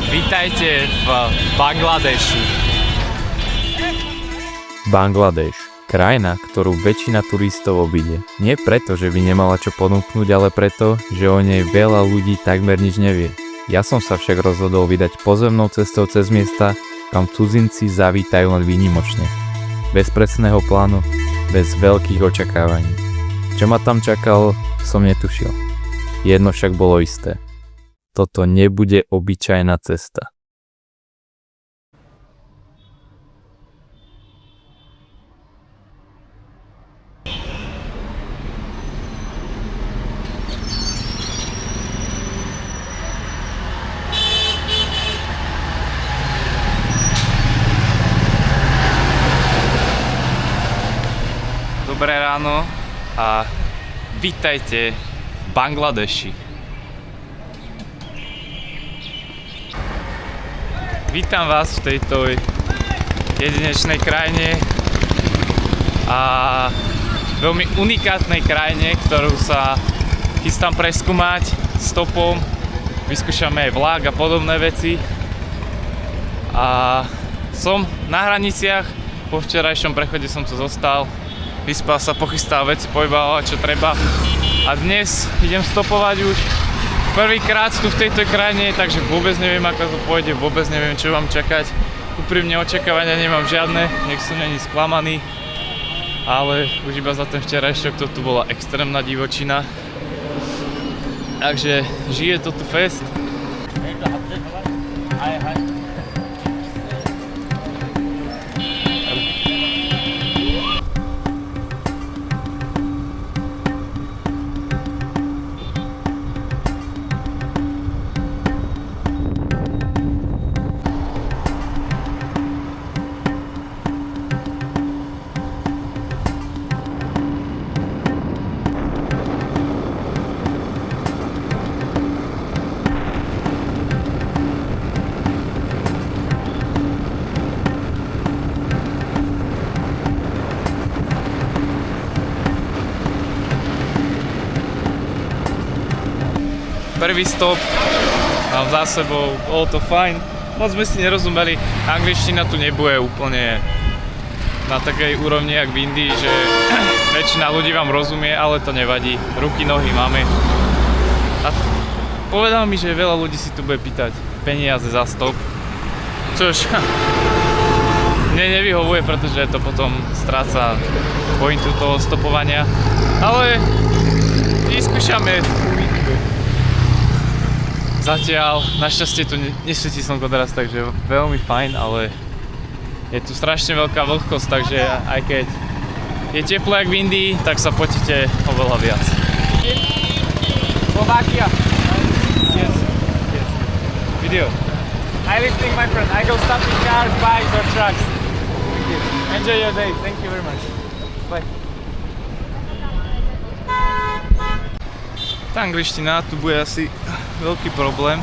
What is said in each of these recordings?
Vítajte v Bangladeši. Bangladeš. Krajina, ktorú väčšina turistov obíde. Nie preto, že by nemala čo ponúknuť, ale preto, že o nej veľa ľudí takmer nič nevie. Ja som sa však rozhodol vydať pozemnou cestou cez miesta, kam cudzinci zavítajú len výnimočne. Bez presného plánu, bez veľkých očakávaní. Čo ma tam čakalo, som netušil. Jedno však bolo isté. Toto nebude obyčajná cesta. Dobré ráno a vítajte v Bangladeši. Vítam vás v tejto jedinečnej krajine a veľmi unikátnej krajine, ktorú sa chystám preskúmať stopom. Vyskúšame aj vlak a podobné veci. A som na hraniciach, po včerajšom prechode som tu zostal. Vyspal sa, pochystal veci, pojbal, čo treba. A dnes idem stopovať už prvýkrát tu v tejto krajine, takže vôbec neviem, ako to pôjde, vôbec neviem, čo mám čakať. Úprimne očakávania nemám žiadne, nech som není sklamaný. Ale už iba za ten včerajšok to tu bola extrémna divočina. Takže žije to tu fest. Prvý stop mám za sebou, bolo to fajn, moc sme si nerozumeli, angličtina tu nebude úplne na takej úrovni jak v Indii, že väčšina ľudí vám rozumie, ale to nevadí, ruky, nohy máme. A povedal mi, že veľa ľudí si tu bude pýtať peniaze za stop, čož mne nevyhovuje, pretože to potom stráca pointu toho stopovania, ale vyskúšame. Zatiaľ, našťastie tu nesvietí slnko teraz, takže veľmi fajn, ale je tu strašne veľká vlhkosť, takže aj keď je teplo jak v Indii, tak sa potíte oveľa viac. Slovakia. Yes. Video. I lifting, my friend. I go stopping cars, bikes or trucks. Thank you. Enjoy your day. Thank you very much. Bye. Tá angličtina tu bude asi veľký problém.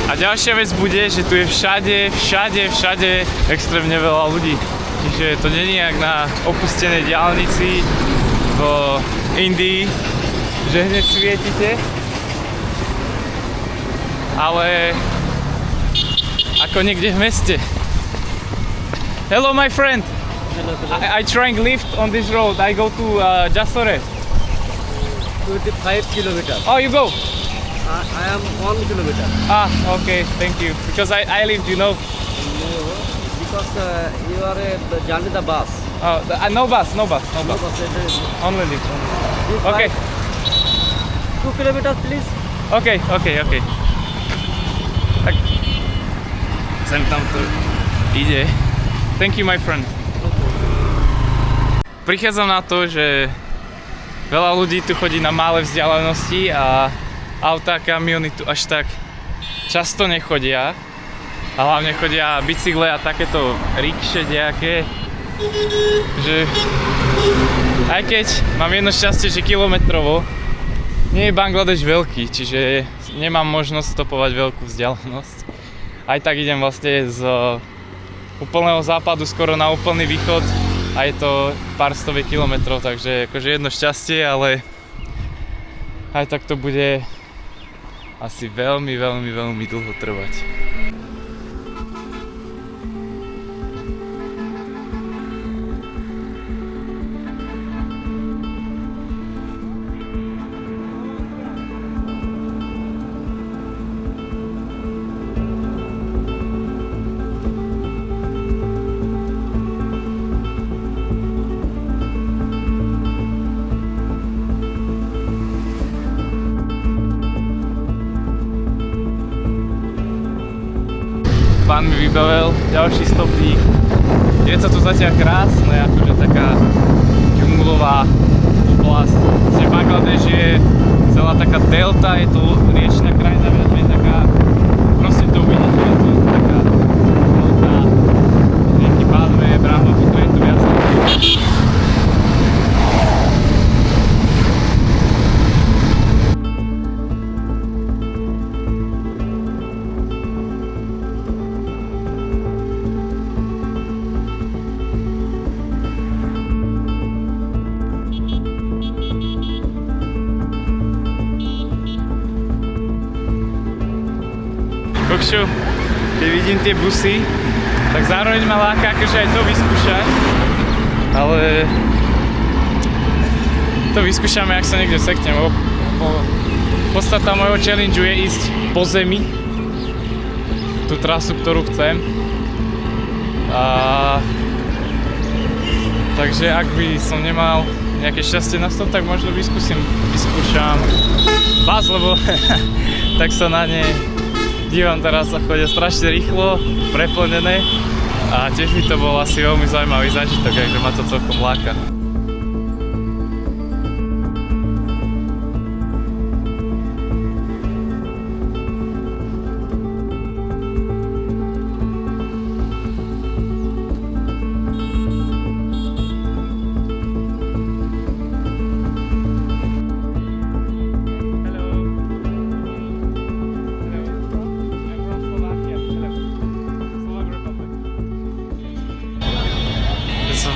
A ďalšia vec bude, že tu je všade extrémne veľa ľudí. Čiže to nie je jak na opustenej diaľnici v Indii, že hneď svietite. Ale ako niekde v meste. Hello my friend! I trying lift on this road. I go to Jasore. 25 kilometers. Oh, you go? I am 1 kilometer. Ah, okay, thank you. Because I live, you know. No, because you are journey the bus. Oh, no bus. No bus, it is Only lift. you Okay, drive 2 kilometers, please. okay. Tak sem tam to ide. Thank you, my friend. Prichádzam na to, že veľa ľudí tu chodí na malé vzdialenosti a autá, kamiony tu až tak často nechodia. A hlavne chodia bicykle a takéto rikše nejaké. Že aj keď mám jedno šťastie, že kilometrovo nie je Bangladeš veľký, čiže nemám možnosť stopovať veľkú vzdialenosť. Aj tak idem vlastne z úplného západu skoro na úplný východ a je to pár stoviek kilometrov, takže akože jedno šťastie, ale aj tak to bude asi veľmi dlho trvať. Pán mi vybavil ďalší stopník. Je to tu zatiaľ krásne, akože taká džunglová oblasť. Že Bangladeš je celá taká delta, je to riečná krajina, viac menej taká, proste to uvidíte, je to taká delta, rieky Pádme, Brahmaputra, je to viac. Kokšo, keď vidím tie busy, tak zároveň ma láka akože aj to vyskúšať, ale to vyskúšame, ak sa niekde seknem. Podstata môjho challengeu je ísť po zemi, tú trasu, ktorú chcem. Takže ak by som nemal nejaké šťastie na stop, tak možno vyskúšam bás, lebo tak sa na ne dívam teraz, ako je strašne rýchlo, preplnené a tiež by to bol asi veľmi zaujímavý zážitok, takže ma to celkom láka.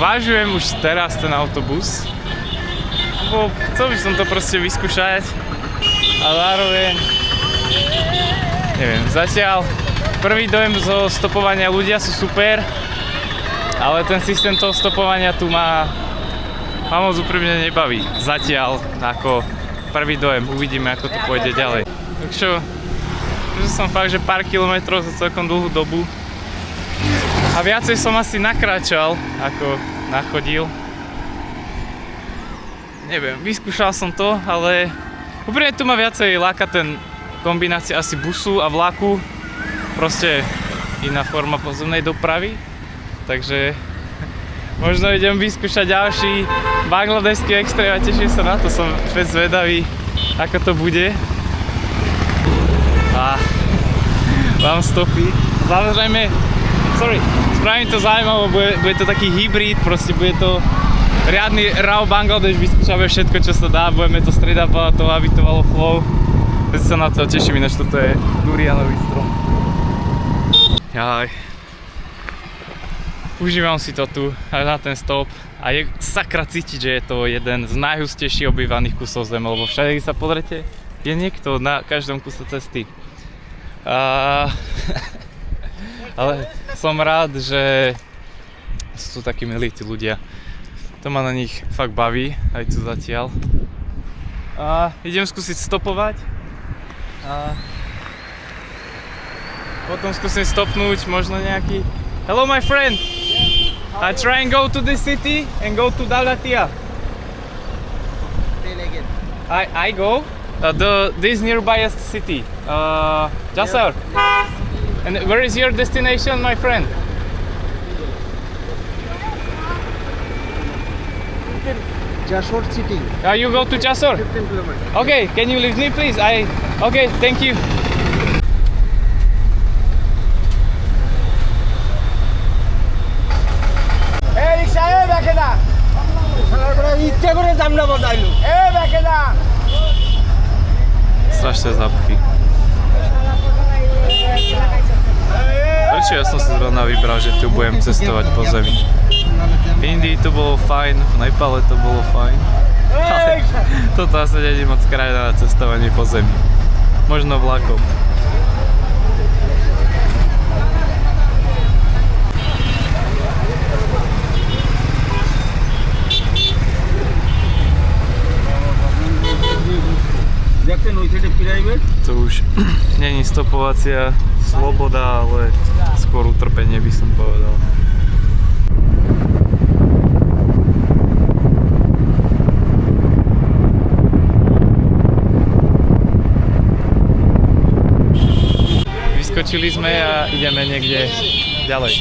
Zvažujem už teraz ten autobus, lebo chcel by som to proste vyskúšať a zároveň, neviem, zatiaľ prvý dojem zo stopovania, ľudia sú super, ale ten systém toho stopovania tu ma moc úprimne nebaví. Zatiaľ ako prvý dojem, uvidíme ako to pôjde ďalej. Takže som fakt, že pár kilometrov za celkom dlhú dobu. A viacej som asi nakráčal, ako nachodil. Neviem, vyskúšal som to, ale úprimne tu ma viacej láka ten kombinácia asi busu a vlaku. Proste iná forma pozemnej dopravy. Takže možno idem vyskúšať ďalší bangladešský extrém a teším sa na to, som fakt zvedavý, ako to bude. A mám stopy. Samozrejme, spravím to zaujímavé, bude to taký hybrid, proste bude to riadny raw Bangladeš, vyskúšame všetko, čo sa dá, budeme to street-upovať, aby to malo flow. Teď sa na to teším, ináč toto je durianový strom. Jaj. Užívam si to tu, aj na ten stop a je sakra cítiť, že je to jeden z najhustejších obývaných kusov zeme, lebo všade, keď sa pozrite, je niekto na každom kuse cesty. Ale som rád, že sú takí milí tí ľudia. To ma na nich fakt baví, aj tu zatiaľ. A idem skúsiť stopovať. A potom skúsim stopnúť možno nejaký... Hello my friend! I try and go to this city and go to Dalatia. I go this nearbyest city. Jasser. And where is your destination, my friend? Jasor city. You go to Jasor? 15 kilometers. Okay, can you leave me please? Okay, thank you. Hey, rickshaw, hey, back da. ইচ্ছে করে দাম না বদাইলো এ ব্যাকে দা Strašné zápchy. Prečo ja som si zrovna vybral, že tu budem cestovať po zemi? V Indii to bolo fajn, v Nepale to bolo fajn, ale toto asi nie je moc krajina na cestovanie po zemi. možno vlakom. দেখছেন ওই সাইডে ফিরাইবে To už není stopovacia sloboda, ale skôr utrpenie by som povedal. Vyskočili sme a ideme niekde ďalej.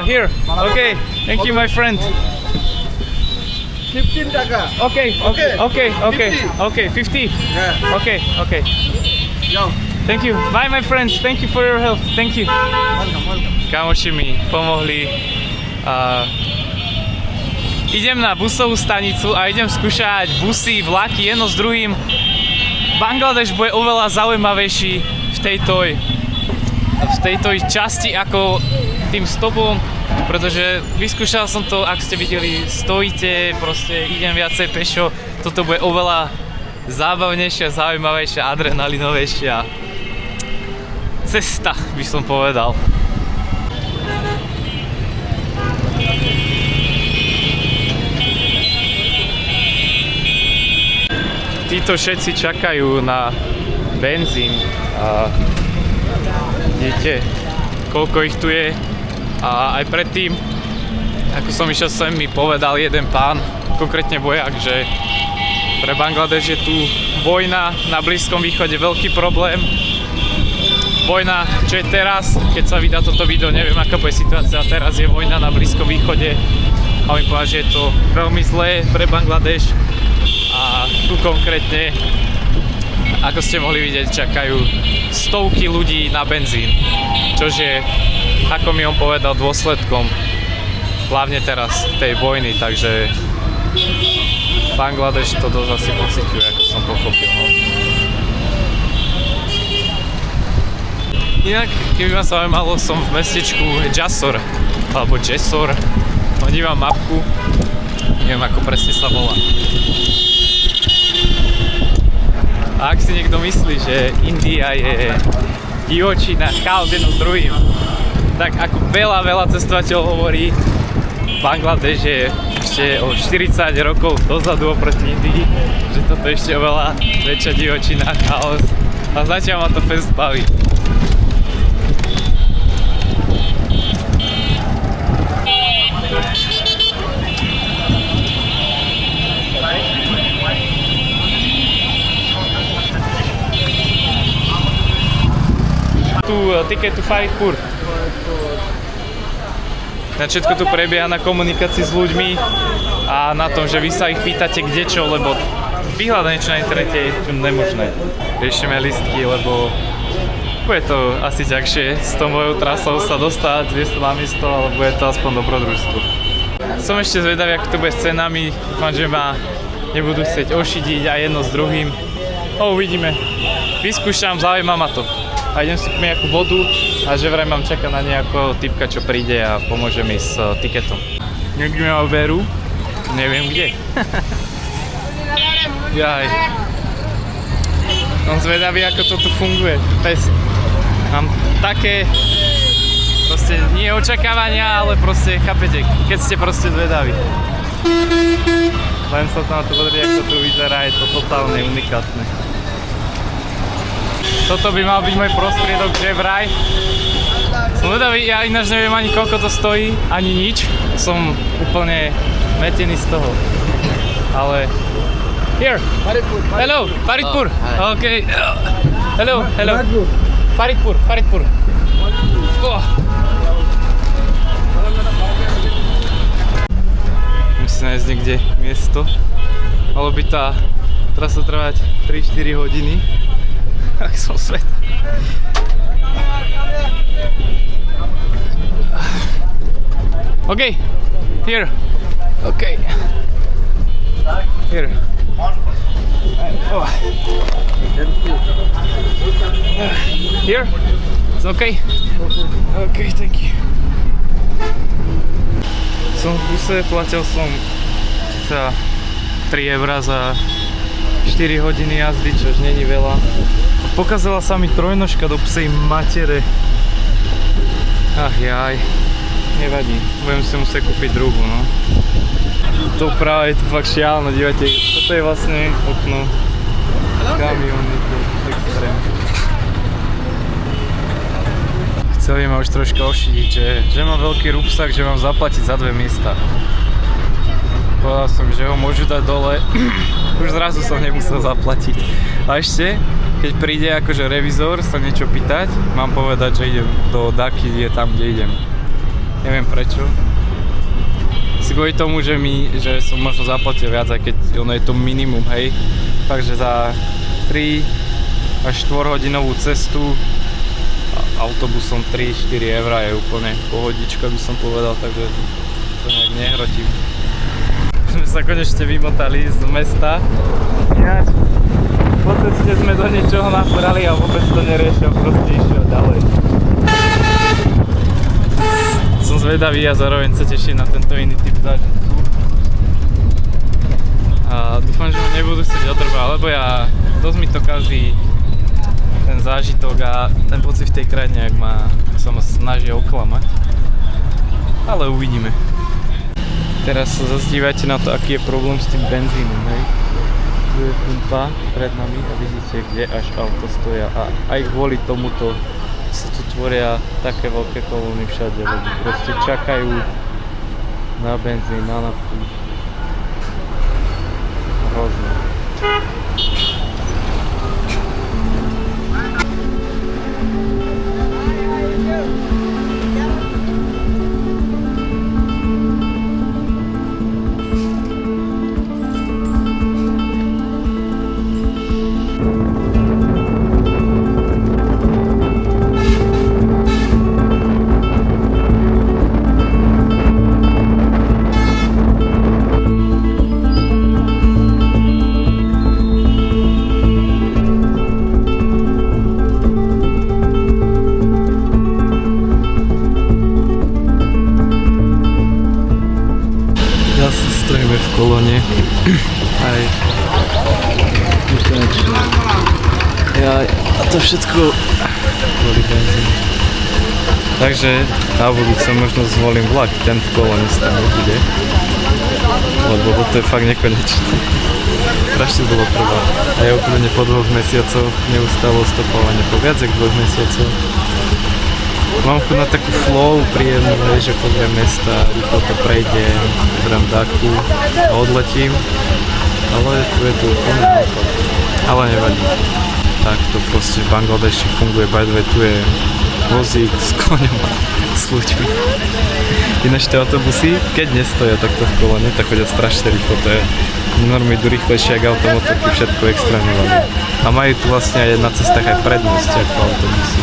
Here! Okay, thank you my friend. 15 টাকা Okay, 50. হ্যাঁ Okay. যাও Thank you. Bye my friends. Thank you for your help. Thank you. Kamoši mi pomohli. Idem na busovú stanicu a idem skúšať busy, vlaky jedno s druhým. Bangladeš bude oveľa zaujímavejší v tejto časti ako tým stopom, pretože vyskúšal som to, ak ste videli, stojíte, proste idem viacej pešo. Toto bude oveľa zábavnejšia, zaujímavejšia, adrenalinovejšia cesta, by som povedal. Títo všetci čakajú na benzín a vidíte, koľko ich tu je. A aj predtým, ako som išiel sem, mi povedal jeden pán, konkrétne vojak, že pre Bangladeš je tu vojna na Blízkom východe, veľký problém. Vojna, čo je teraz, keď sa vydá toto video, neviem aká bude situácia, teraz je vojna na Blízkom východe a mi povedal, že je to veľmi zlé pre Bangladeš a tu konkrétne, ako ste mohli vidieť, čakajú stovky ľudí na benzín, čož je, ako mi on povedal, dôsledkom hlavne teraz tej vojny, takže Bangladeš to dosť asi pociťuje, ako som pochopil. No. Inak, keby ma zaujímalo, som v mestečku Jasor, alebo Jessor. Dívam mapku, neviem ako presne sa volá. A ak si niekto myslí, že India je divočina, chaos jedno s druhým, tak ako veľa cestovateľov hovorí, Bangladeš je ešte o 40 rokov dozadu oproti Indii, že toto je ešte oveľa väčšia divočina, chaos a zatiaľ ma to fest baví. Ticket to Faridpur. Na všetko tu prebieha na komunikácii s ľuďmi a na tom, že vy sa ich pýtate kdečo, lebo vyhľadať niečo na internete je nemožné. Riešime listky, lebo bude to asi ťažšie s tou mojou trasou sa dostať z miesto na miesto, ale bude to aspoň dobrodružstvo. Som ešte zvedavý, ako to bude s cenami. Dúfam, že ma nebudú chcieť ošidiť aj jedno s druhým. Uvidíme. Vyskúšam, zaujíma ma to. A idem si kúpiť nejakú vodu a že vraj mám čakať na nejakého typka, čo príde a pomôže mi s tiketom. Niekde ma berú, neviem kde. Jaj. Som zvedavý, ako to tu funguje. Fest. Mám také proste nie očakávania, ale proste chápete, keď ste proste zvedaví. Len sa na to pozrieť, ako to tu vyzerá, je to totálne unikátne. Toto by mal byť môj prostriedok, že vraj. Som zvedavý, ja ináč neviem ani koľko to stojí, ani nič. Som úplne metený z toho. Ale... Here! Hello! Faridpur! Okay. Hello! Faridpur! Oh. Musím nájsť niekde miesto. Malo by tá trasa trvať 3-4 hodiny. Tak som svet. Okay, here. Okay. Here. Oh. Here? It's okay? Okay, thank you. Som v buse, platil som za 3 € za 4 hodiny jazdy, čož není veľa. Pokazala sa mi trojnožka do psej matere. Ach jaj. Nevadí, budem si musieť kúpiť druhú, no. To práve je to fakt šialno, dívajte, toto je vlastne okno kamióny, to je extrém. Chceli ma už troška ošidiť, že mám veľký rúbsak, že mám zaplatiť za 2 miesta. Povedal som, že ho môžu dať dole, už zrazu som nemusel zaplatiť. A ešte, keď príde akože revizor sa niečo pýtať, mám povedať, že idem do Daky, je tam, kde idem. Neviem prečo. Si kvôli tomu, že som možno zaplatil viac, aj keď ono je to minimum, hej. Takže za 3 až 4 hodinovú cestu autobusom 3-4 € je úplne pohodička, by som povedal, takže to nejak nehrotím. Sme sa konečne vymotali z mesta. Ináč, po ceste sme do niečoho naprali a vôbec to neriešil, proste išiel ďalej. Som zvedavý a zároveň sa teším na tento iný typ zážitku. A dúfam, že ma nebudú chcieť odrbať, lebo dosť mi to kazí ten zážitok a ten pocit v tej krajine, ak sa ma snažia oklamať. Ale uvidíme. Teraz sa zase dívajte na to, aký je problém s tým benzínom, hej. Tu je pumpa pred nami a vidíte, kde až auto stoja a aj kvôli tomuto sa tu tvoria také veľké kolóny všade, lebo proste čakajú na benzín, na naftu. Hrozné. Stojíme v kolóne aj konečne. A to všetko kvôli benzín. Takže na budúce možno zvolím vlak, ten v kolóne stále bude. Lebo toto je fakt nekonečné. Strašne dlho trvá. A je úplne po 2 mesiacoch neustále stopovanie, po viac ako 2 mesiacov. Mám chuť na takú flow príjemnú, že pozriem mesta, rýchlo to prejdem, dám Daku a odletím, ale tu je to úplne nápad. Ale nevadí. Tak to proste v Bangladeši funguje, by the way, tu je vozík s koňom a s ľuďmi. Ináč tie autobusy, keď nestoja takto v kolóne, tak chodia strašne rýchlo, to je normálne idú rýchlejšie ako automotorky, všetko extrémne veľmi. A majú tu vlastne aj na cestách aj prednosť ako autobusy.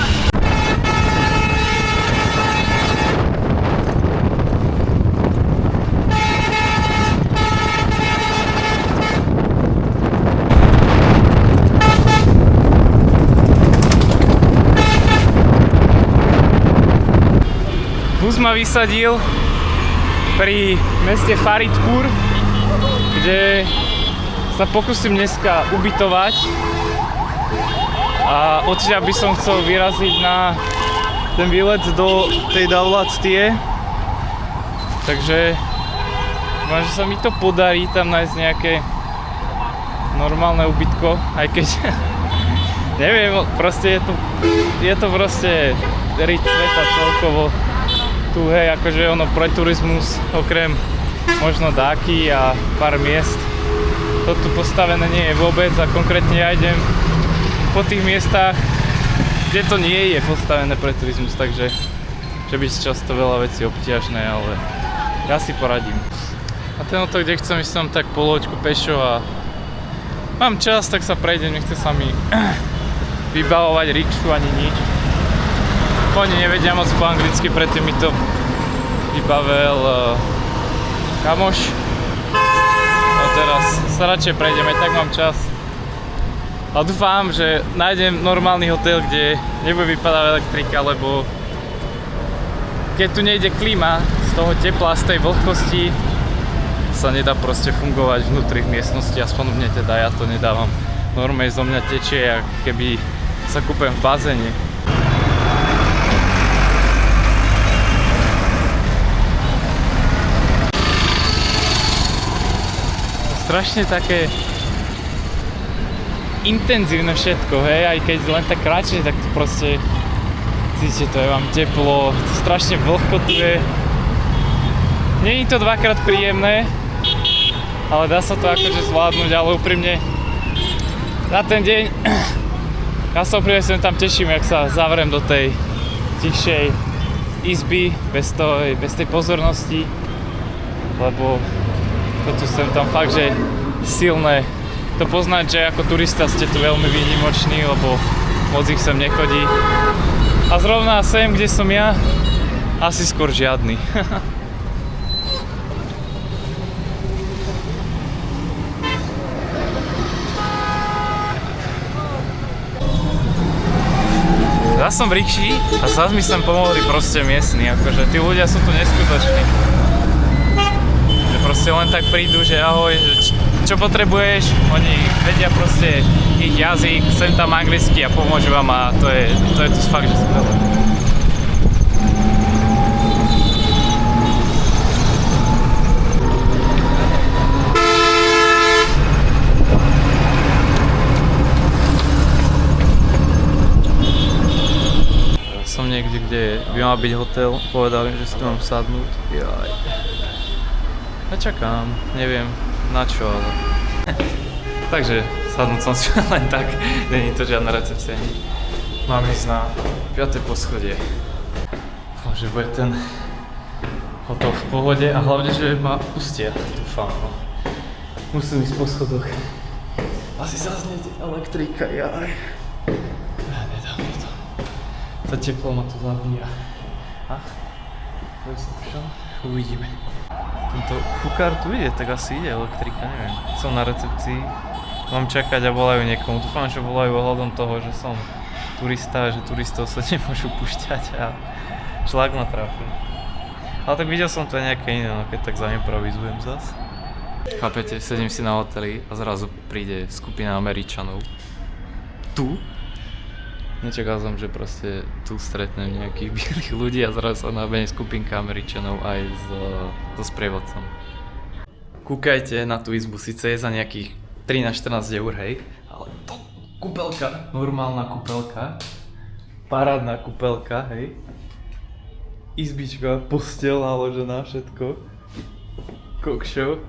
Bus ma vysadil pri meste Faridpur, kde sa pokúsim dneska ubytovať a odtiaľ by som chcel vyraziť na ten výlet do tej Dawlat-tie. Takže dúfam, že sa mi to podarí tam nájsť nejaké normálne ubytko, aj keď neviem, proste je to proste riť sveta celkovo. Tu hej, akože ono pre turizmus, okrem možno Daky a pár miest, to tu postavené nie je vôbec a konkrétne ja idem po tých miestach, kde to nie je postavené pre turizmus, takže že byť často veľa vecí obťažné, ale ja si poradím. A ten otok, kde chcem ísť tam tak poloďku pešo a mám čas, tak sa prejdem, nechce sa mi vybavovať rikšu ani nič. Oni nevedia moc po anglicky, predtým mi to vybavil kamoš. No teraz sa radšej prejdem, aj tak mám čas. A dúfam, že nájdem normálny hotel, kde nebude vypadať elektrika, lebo keď tu nejde klíma, z toho tepla, z tej vlhkosti sa nedá proste fungovať vnútri v miestnosti, aspoň mne teda, ja to nedávam. Normálne zo mňa tečie, ako keby sa kúpem v bazéne. Strašne také intenzívne všetko, hej, aj keď len tak kráčne, tak to proste cítite, to je vám teplo, to strašne vlhkotuje. Nie je to dvakrát príjemné, ale dá sa to akože zvládnuť, ale úprimne na ten deň ja sa úprimne sem tam teším, jak sa zavriem do tej tichšej izby bez tej pozornosti, lebo to tu sem tam fakt, že silné to poznať, že ako turista ste tu veľmi výnimoční, lebo moc ich sem nechodí. A zrovna sem, kde som ja, asi skôr žiadny. Ja som v rikši a zase mi sem pomohli proste miestni, akože tí ľudia sú tu neskutoční. Že proste len tak prídu, že ahoj, čo potrebuješ, oni vedia proste ich jazyk, sem tam anglicky a pomôžu vám a to je tu fakt, že skvelé. Som niekde, kde by mal byť hotel, povedali, že si tu mám sadnúť. Jaj. Ja čakám, neviem na čo, ale... Takže sadnúť som si len tak, není to žiadna recepcia. Mám ísť na 5. poschodie. Dúfam, že bude ten hotel v pohode a hlavne, že ma pustia. Dúfam, no. Musím ísť po schodoch. Asi zaznieť elektrika, jaj. Nedá mi to. To teplo ma tu zabíja. A? To som prišiel? Uvidíme. Tento fukár tu ide, tak asi ide elektrika, neviem. Som na recepcii, mám čakať a volajú niekomu. Dúfam, že volajú ohľadom toho, že som turista, že turistov sa nemôžu púšťať a šlak ma trafí. Ale tak videl som to aj nejaké iné, no keď tak zaimprovizujem zas. Chápete, sedím si na hoteli a zrazu príde skupina Američanov. Tu? Nečakal som, že proste tu stretnem nejakých bielých ľudí a zrazu sa nabehne skupinka Američanov aj so sprievodcom. Kúkajte na tú izbu, síce je za nejakých 13-14 eur, hej, ale to kúpelka, normálna kúpelka, parádna kúpelka, hej, izbička, posteľ naložená, všetko, kokšo.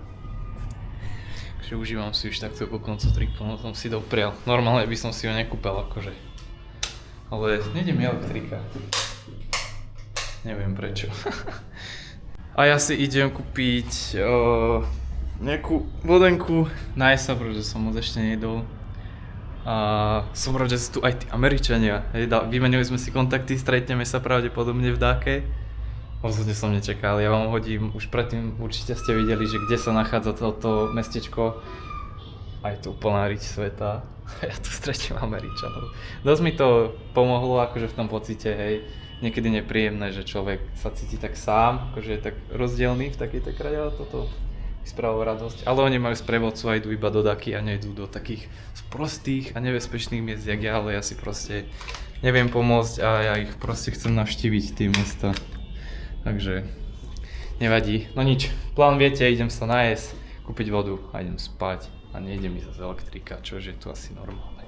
Takže užívam si už takto po koncu tripu, no som si doprial, normálne by som si ho nekúpel akože. Ale nejde mi elektrika. Neviem prečo. A ja si idem kúpiť nejakú vodenku. Nájsť sa, pretože som moc ešte nejedol. A som rád, že sú tu aj tí Američania. Vymenili sme si kontakty, stretneme sa pravdepodobne v Dáke. Rozhodne som nečakal, ja vám hodím, už predtým určite ste videli, že kde sa nachádza toto mestečko. Aj tu plná riť sveta. Ja tu stretím Američanov. Dosť mi to pomohlo akože v tom pocite, hej, niekedy nepríjemné, že človek sa cíti tak sám, akože je tak rozdielný v takejto krajine, ale toto mi spravilo radosť. Ale oni majú sprievodcu a idú iba do Daky a nejdú do takých sprostých a nebezpečných miest, jak ja, ale ja si proste neviem pomôcť a ja ich proste chcem navštíviť tie miesta. Takže nevadí. No nič, plán viete, idem sa najesť, kúpiť vodu a idem spať. A nejde mi zase elektrika, čo je tu asi normálne.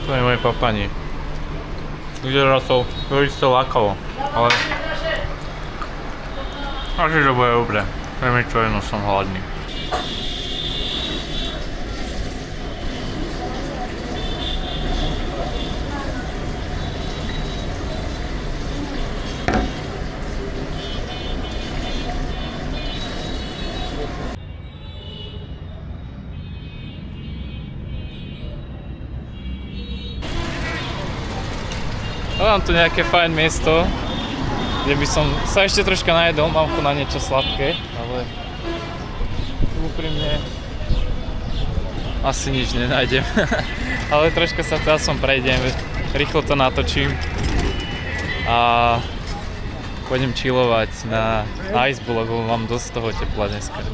To je moje papanie. Vyzerá to veľmi lákavo, ale... Asi to bude dobré. Viem čo, jedno som hladný. Mám tu nejaké fajn miesto, kde by som sa ešte troška najedol, mám tu na niečo sladké, ale úprimne asi nič nenájdem. Ale troška sa tu aspoň prejdem, rýchlo to natočím a pôjdem chillovať na izbu, lebo mám dosť toho tepla dneska.